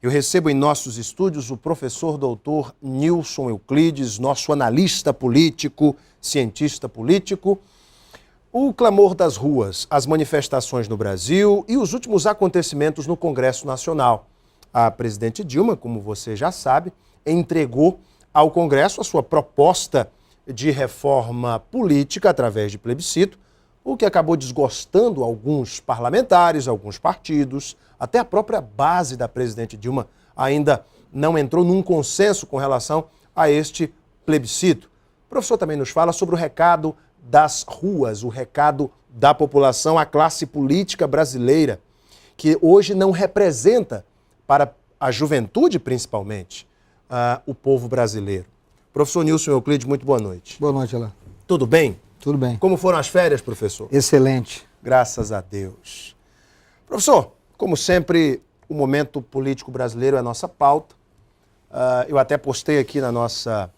Eu recebo em nossos estúdios o professor doutor Nilson Euclides, nosso analista político, cientista político. O clamor das ruas, as manifestações no Brasil e os últimos acontecimentos no Congresso Nacional. A presidente Dilma, como você já sabe, entregou ao Congresso a sua proposta de reforma política através de plebiscito, o que acabou desgostando alguns parlamentares, alguns partidos, até a própria base da presidente Dilma ainda não entrou num consenso com relação a este plebiscito. O professor também nos fala sobre o recado das ruas, o recado da população, a classe política brasileira, que hoje não representa, para a juventude principalmente, o povo brasileiro. Professor Nilson Euclides, muito boa noite. Boa noite, Alain. Tudo bem? Tudo bem. Como foram as férias, professor? Excelente. Graças a Deus. Professor, como sempre, o momento político brasileiro é a nossa pauta. Eu até postei aqui na nossa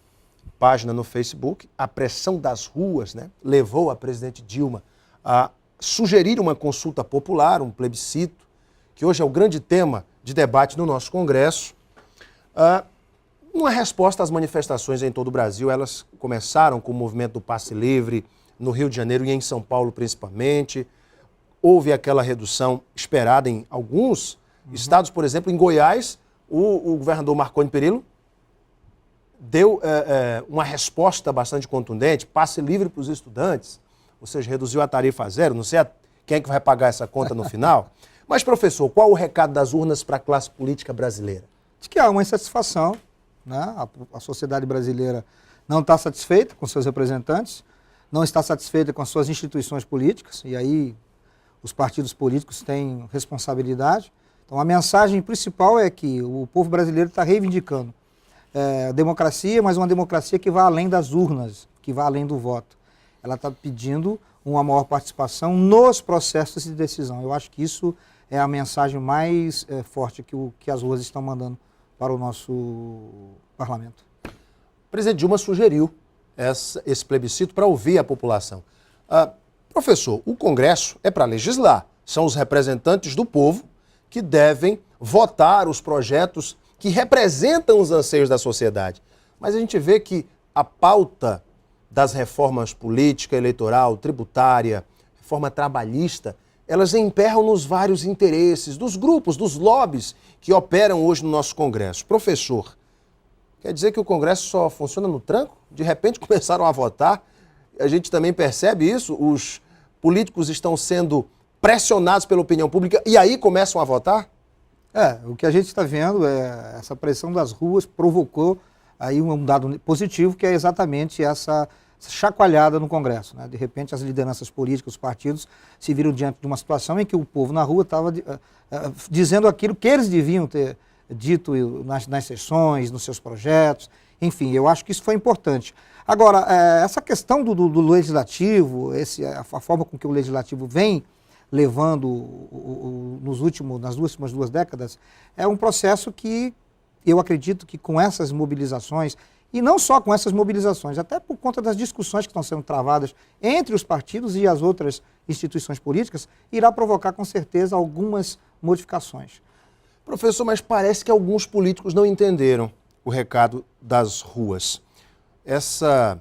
página no Facebook, a pressão das ruas, né, levou a presidente Dilma a sugerir uma consulta popular, um plebiscito, que hoje é o grande tema de debate no nosso Congresso. Uma resposta às manifestações em todo o Brasil, elas começaram com o movimento do Passe Livre, no Rio de Janeiro e em São Paulo principalmente. Houve aquela redução esperada em alguns estados, por exemplo, em Goiás, o governador Marconi Perillo deu uma resposta bastante contundente, passe livre para os estudantes, ou seja, reduziu a tarifa a zero, não sei quem é que vai pagar essa conta no final. Mas, professor, qual o recado das urnas para a classe política brasileira? De que há uma insatisfação, né? A sociedade brasileira não está satisfeita com seus representantes, não está satisfeita com as suas instituições políticas, e aí os partidos políticos têm responsabilidade. Então, a mensagem principal é que o povo brasileiro está reivindicando democracia, mas uma democracia que vá além das urnas, que vá além do voto. Ela está pedindo uma maior participação nos processos de decisão. Eu acho que isso é a mensagem mais forte que as ruas estão mandando para o nosso parlamento. O presidente Dilma sugeriu esse plebiscito para ouvir a população. Professor, o Congresso é para legislar. São os representantes do povo que devem votar os projetos que representam os anseios da sociedade. Mas a gente vê que a pauta das reformas política, eleitoral, tributária, reforma trabalhista, elas emperram nos vários interesses dos grupos, dos lobbies que operam hoje no nosso Congresso. Professor, quer dizer que o Congresso só funciona no tranco? De repente começaram a votar, a gente também percebe isso, os políticos estão sendo pressionados pela opinião pública e aí começam a votar? O que a gente está vendo é essa pressão das ruas provocou aí um dado positivo, que é exatamente essa chacoalhada no Congresso, né? De repente as lideranças políticas, os partidos, se viram diante de uma situação em que o povo na rua estava dizendo aquilo que eles deviam ter dito nas sessões, nos seus projetos, enfim, eu acho que isso foi importante. Agora, essa questão do legislativo, a forma com que o legislativo vem levando nas últimas 2 décadas, é um processo que eu acredito que com essas mobilizações, e não só com essas mobilizações, até por conta das discussões que estão sendo travadas entre os partidos e as outras instituições políticas, irá provocar com certeza algumas modificações. Professor, mas parece que alguns políticos não entenderam o recado das ruas. Essa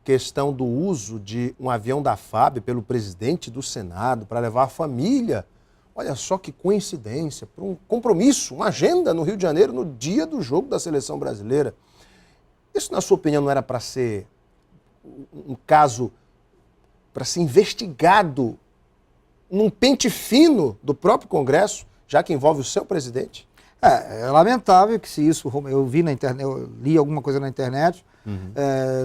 questão do uso de um avião da FAB pelo presidente do Senado para levar a família, olha só que coincidência, para um compromisso, uma agenda no Rio de Janeiro no dia do jogo da seleção brasileira. Isso, na sua opinião, não era para ser um caso para ser investigado num pente fino do próprio Congresso, já que envolve o seu presidente? É lamentável que se isso, eu vi na internet, eu li alguma coisa na internet,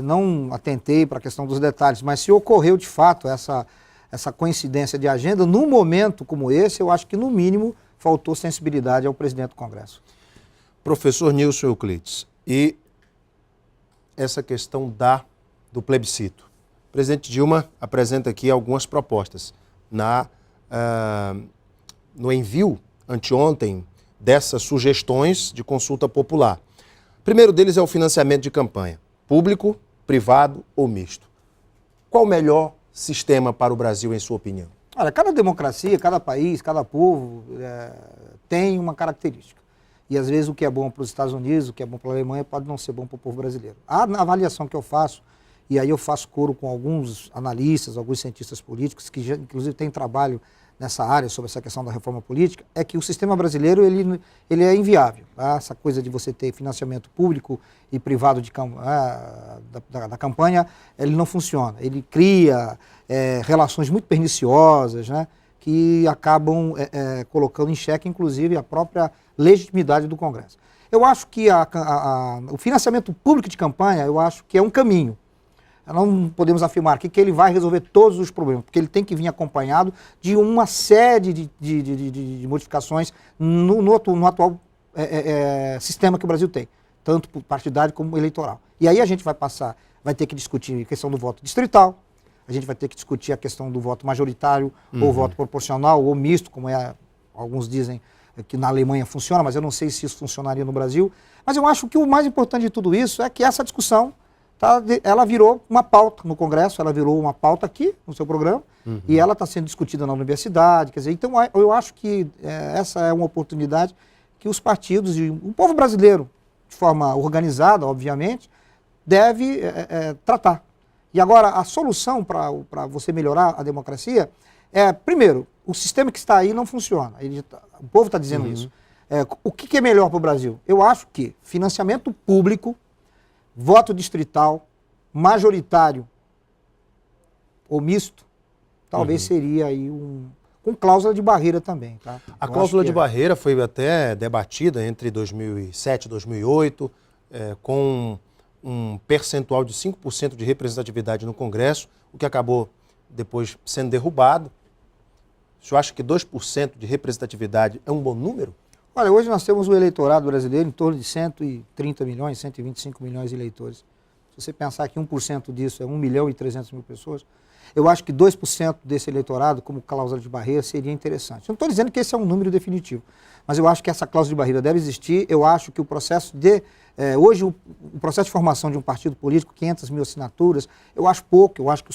não atentei para a questão dos detalhes, mas se ocorreu de fato essa coincidência de agenda, num momento como esse, eu acho que no mínimo faltou sensibilidade ao presidente do Congresso. Professor Nilson Euclides, e essa questão do plebiscito. O presidente Dilma apresenta aqui algumas propostas no envio anteontem dessas sugestões de consulta popular. O primeiro deles é o financiamento de campanha, público, privado ou misto. Qual o melhor sistema para o Brasil, em sua opinião? Olha, cada democracia, cada país, cada povo tem uma característica. E às vezes o que é bom para os Estados Unidos, o que é bom para a Alemanha, pode não ser bom para o povo brasileiro. A avaliação que eu faço, e aí eu faço coro com alguns analistas, alguns cientistas políticos, que já, inclusive têm trabalho nessa área sobre essa questão da reforma política, é que o sistema brasileiro ele é inviável. Tá? Essa coisa de você ter financiamento público e privado da campanha, ele não funciona. Ele cria relações muito perniciosas, né, que acabam colocando em xeque, inclusive, a própria legitimidade do Congresso. Eu acho que o financiamento público de campanha, eu acho que é um caminho. Não podemos afirmar que ele vai resolver todos os problemas, porque ele tem que vir acompanhado de uma série de modificações no atual sistema que o Brasil tem, tanto partidário como eleitoral. E aí a gente vai ter que discutir a questão do voto distrital, a gente vai ter que discutir a questão do voto majoritário, ou voto proporcional, ou misto, como alguns dizem que na Alemanha funciona, mas eu não sei se isso funcionaria no Brasil. Mas eu acho que o mais importante de tudo isso é que essa discussão, ela virou uma pauta no Congresso, ela virou uma pauta aqui no seu programa, e ela está sendo discutida na universidade, quer dizer, então eu acho que essa é uma oportunidade que os partidos e o povo brasileiro, de forma organizada, obviamente, deve tratar. E agora, a solução para você melhorar a democracia é, primeiro, o sistema que está aí não funciona. O povo está dizendo isso. O que é melhor para o Brasil? Eu acho que financiamento público, voto distrital, majoritário ou misto, talvez seria aí com cláusula de barreira também. Tá? A cláusula de barreira foi até debatida entre 2007 e 2008, com um percentual de 5% de representatividade no Congresso, o que acabou depois sendo derrubado. O senhor acha que 2% de representatividade é um bom número? Olha, hoje nós temos o eleitorado brasileiro em torno de 130 milhões, 125 milhões de eleitores. Se você pensar que 1% disso é 1 milhão e 300 mil pessoas, eu acho que 2% desse eleitorado, como cláusula de barreira, seria interessante. Não estou dizendo que esse é um número definitivo, mas eu acho que essa cláusula de barreira deve existir. Eu acho que o processo hoje, o processo de formação de um partido político, 500 mil assinaturas, eu acho pouco, eu acho que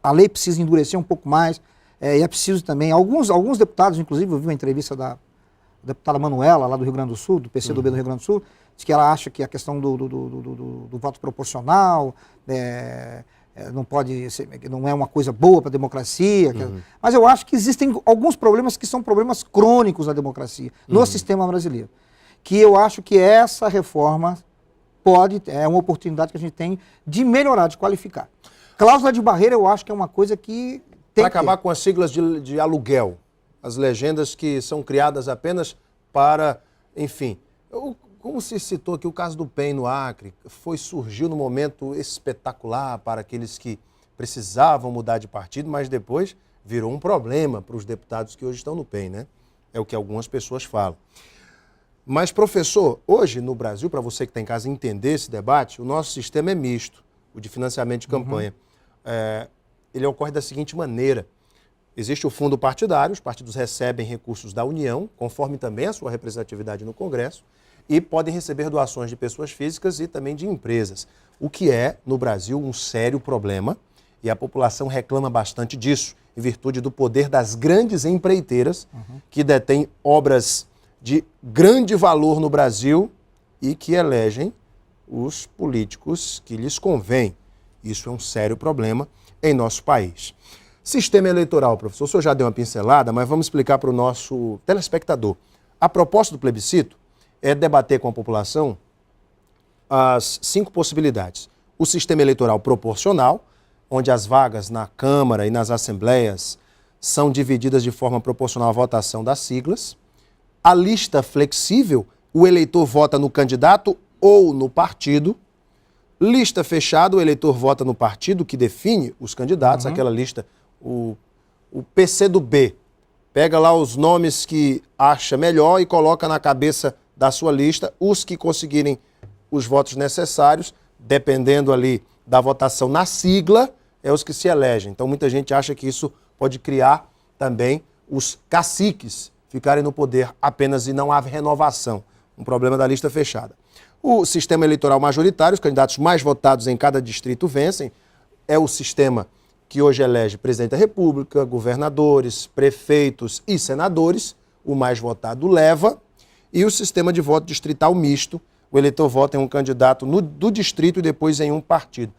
a lei precisa endurecer um pouco mais, e é preciso também, alguns deputados, inclusive, eu vi uma entrevista da deputada Manuela, lá do Rio Grande do Sul, do PCdoB do Rio Grande do Sul, diz que ela acha que a questão do voto proporcional não pode ser, não é uma coisa boa para a democracia, mas eu acho que existem alguns problemas que são problemas crônicos da democracia, no sistema brasileiro, que eu acho que essa reforma é uma oportunidade que a gente tem de melhorar, de qualificar. Cláusula de barreira eu acho que é uma coisa que tem para acabar com as siglas de aluguel, as legendas que são criadas apenas para, enfim, como se citou aqui o caso do PEN no Acre, surgiu num momento espetacular para aqueles que precisavam mudar de partido, mas depois virou um problema para os deputados que hoje estão no PEN, né? É o que algumas pessoas falam. Mas, professor, hoje no Brasil, para você que está em casa entender esse debate, o nosso sistema é misto, o de financiamento de campanha. Ele ocorre da seguinte maneira: existe o fundo partidário, os partidos recebem recursos da União, conforme também a sua representatividade no Congresso, e podem receber doações de pessoas físicas e também de empresas, o que é, no Brasil, um sério problema, e a população reclama bastante disso, em virtude do poder das grandes empreiteiras que detêm obras de grande valor no Brasil e que elegem os políticos que lhes convém. Isso é um sério problema em nosso país. Sistema eleitoral, professor, o senhor já deu uma pincelada, mas vamos explicar para o nosso telespectador. A proposta do plebiscito é debater com a população as 5 possibilidades. O sistema eleitoral proporcional, onde as vagas na Câmara e nas assembleias são divididas de forma proporcional à votação das siglas. A lista flexível, o eleitor vota no candidato ou no partido. Lista fechada, o eleitor vota no partido que define os candidatos, aquela lista, o PCdoB. Pega lá os nomes que acha melhor e coloca na cabeça da sua lista os que conseguirem os votos necessários, dependendo ali da votação na sigla, é os que se elegem. Então muita gente acha que isso pode criar também os caciques ficarem no poder apenas e não haver renovação. Um problema da lista fechada. O sistema eleitoral majoritário, os candidatos mais votados em cada distrito vencem, é o sistema que hoje elege presidente da República, governadores, prefeitos e senadores, o mais votado leva. e o sistema de voto distrital misto. O eleitor vota em um candidato do distrito e depois em um partido.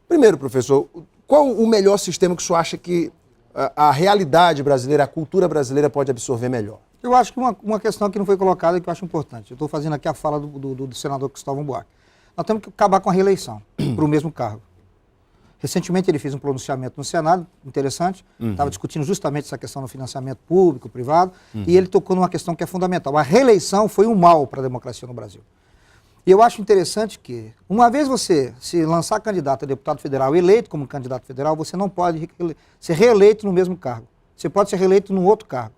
Primeiro, professor, qual o melhor sistema que o senhor acha que a realidade brasileira, a cultura brasileira pode absorver melhor? Eu acho que uma questão que não foi colocada e que eu acho importante. Eu estou fazendo aqui a fala do senador Cristóvão Buarque. Nós temos que acabar com a reeleição para o mesmo cargo. Recentemente ele fez um pronunciamento no Senado, interessante, estava discutindo justamente essa questão do financiamento público, privado, e ele tocou numa questão que é fundamental. A reeleição foi um mal para a democracia no Brasil. E eu acho interessante que, uma vez você se lançar candidato a deputado federal, eleito como candidato federal, você não pode ser reeleito no mesmo cargo. Você pode ser reeleito num outro cargo.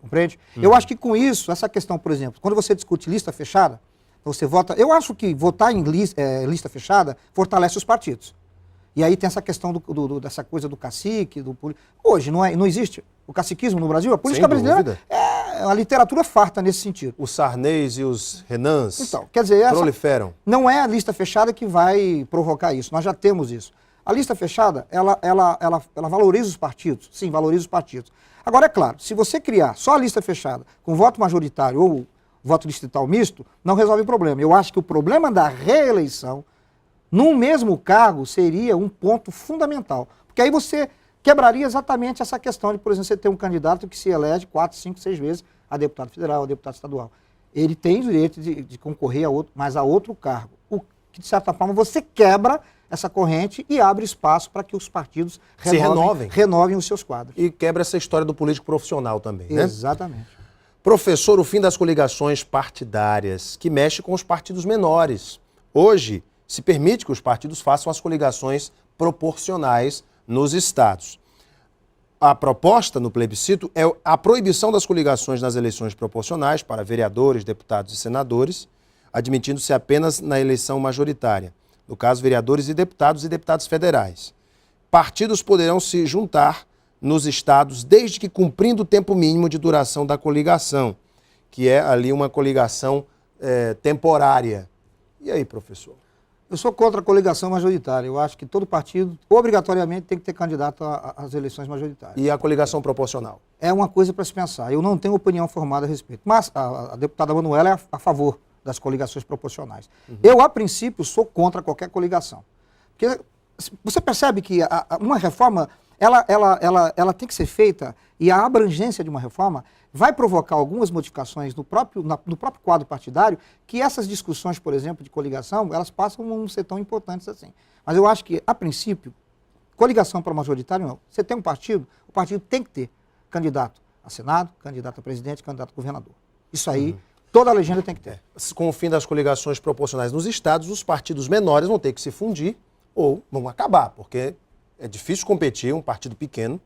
Compreende? Eu acho que com isso, essa questão, por exemplo, quando você discute lista fechada, você vota... Eu acho que votar em lista fechada fortalece os partidos. E aí tem essa questão dessa coisa do cacique, hoje não existe o caciquismo no Brasil, a política brasileira é uma literatura farta nesse sentido. Os Sarneys e os Renans então, quer dizer, proliferam. Não é a lista fechada que vai provocar isso, nós já temos isso. A lista fechada, ela valoriza os partidos, sim, valoriza os partidos. Agora, é claro, se você criar só a lista fechada com voto majoritário ou voto distrital misto, não resolve o problema. Eu acho que o problema da reeleição num mesmo cargo seria um ponto fundamental. Porque aí você quebraria exatamente essa questão de, por exemplo, você ter um candidato que se elege 4, 5, 6 vezes a deputado federal, a deputado estadual. Ele tem o direito de concorrer a outro cargo. O que, de certa forma, você quebra essa corrente e abre espaço para que os partidos renovem os seus quadros. E quebra essa história do político profissional também, né? Exatamente. Professor, o fim das coligações partidárias, que mexe com os partidos menores. Hoje, se permite que os partidos façam as coligações proporcionais nos estados. A proposta no plebiscito é a proibição das coligações nas eleições proporcionais para vereadores, deputados e senadores, admitindo-se apenas na eleição majoritária. No caso, vereadores e deputados federais. Partidos poderão se juntar nos estados desde que cumprindo o tempo mínimo de duração da coligação, que é ali uma coligação temporária. E aí, professor? Eu sou contra a coligação majoritária. Eu acho que todo partido, obrigatoriamente, tem que ter candidato às eleições majoritárias. E a coligação proporcional? É uma coisa para se pensar. Eu não tenho opinião formada a respeito. Mas a deputada Manuela é a favor das coligações proporcionais. Eu, a princípio, sou contra qualquer coligação. Porque você percebe que uma reforma, ela tem que ser feita, e a abrangência de uma reforma vai provocar algumas modificações no próprio quadro partidário, que essas discussões, por exemplo, de coligação, elas passam a não ser tão importantes assim. Mas eu acho que, a princípio, coligação para majoritário não. Você tem um partido, o partido tem que ter candidato a Senado, candidato a presidente, candidato a governador. Isso aí, toda a legenda tem que ter. Com o fim das coligações proporcionais nos estados, os partidos menores vão ter que se fundir ou vão acabar, porque é difícil competir um partido pequeno,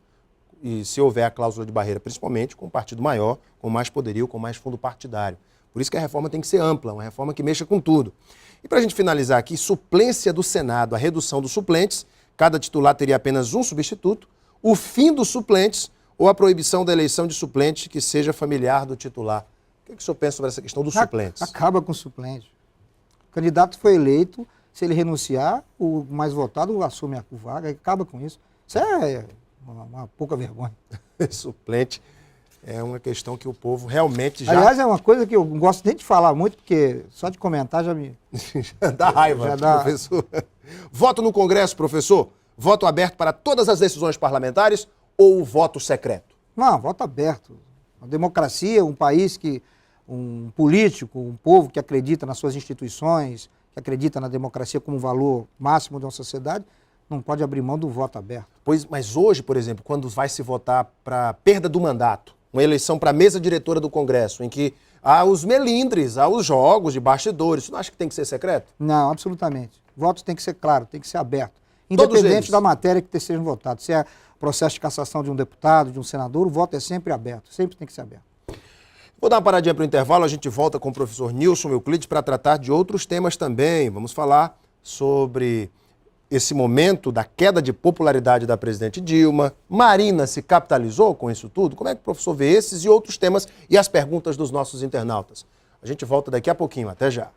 e se houver a cláusula de barreira, principalmente com um partido maior, com mais poderio, com mais fundo partidário. Por isso que a reforma tem que ser ampla, uma reforma que mexa com tudo. E para a gente finalizar aqui, suplência do Senado, a redução dos suplentes, cada titular teria apenas um substituto, o fim dos suplentes ou a proibição da eleição de suplente que seja familiar do titular. O que o senhor pensa sobre essa questão dos suplentes? Acaba com o suplente. O candidato foi eleito, se ele renunciar, o mais votado assume a vaga, acaba com isso. Isso é uma pouca vergonha. Suplente é uma questão que o povo realmente já... Aliás, é uma coisa que eu não gosto nem de falar muito, porque só de comentar já me... já dá raiva, professor. Voto no Congresso, professor? Voto aberto para todas as decisões parlamentares ou voto secreto? Não, voto aberto. A democracia, um país que... um político, um povo que acredita nas suas instituições, que acredita na democracia como valor máximo de uma sociedade, não pode abrir mão do voto aberto. Mas hoje, por exemplo, quando vai se votar para perda do mandato, uma eleição para a mesa diretora do Congresso, em que há os melindres, há os jogos de bastidores, você não acha que tem que ser secreto? Não, absolutamente. Voto tem que ser claro, tem que ser aberto. Independente da matéria que esteja votado. Se é processo de cassação de um deputado, de um senador, o voto é sempre aberto, sempre tem que ser aberto. Vou dar uma paradinha para o intervalo, a gente volta com o professor Nilson Euclides para tratar de outros temas também. Vamos falar sobre esse momento da queda de popularidade da presidente Dilma. Marina se capitalizou com isso tudo? Como é que o professor vê esses e outros temas e as perguntas dos nossos internautas? A gente volta daqui a pouquinho. Até já.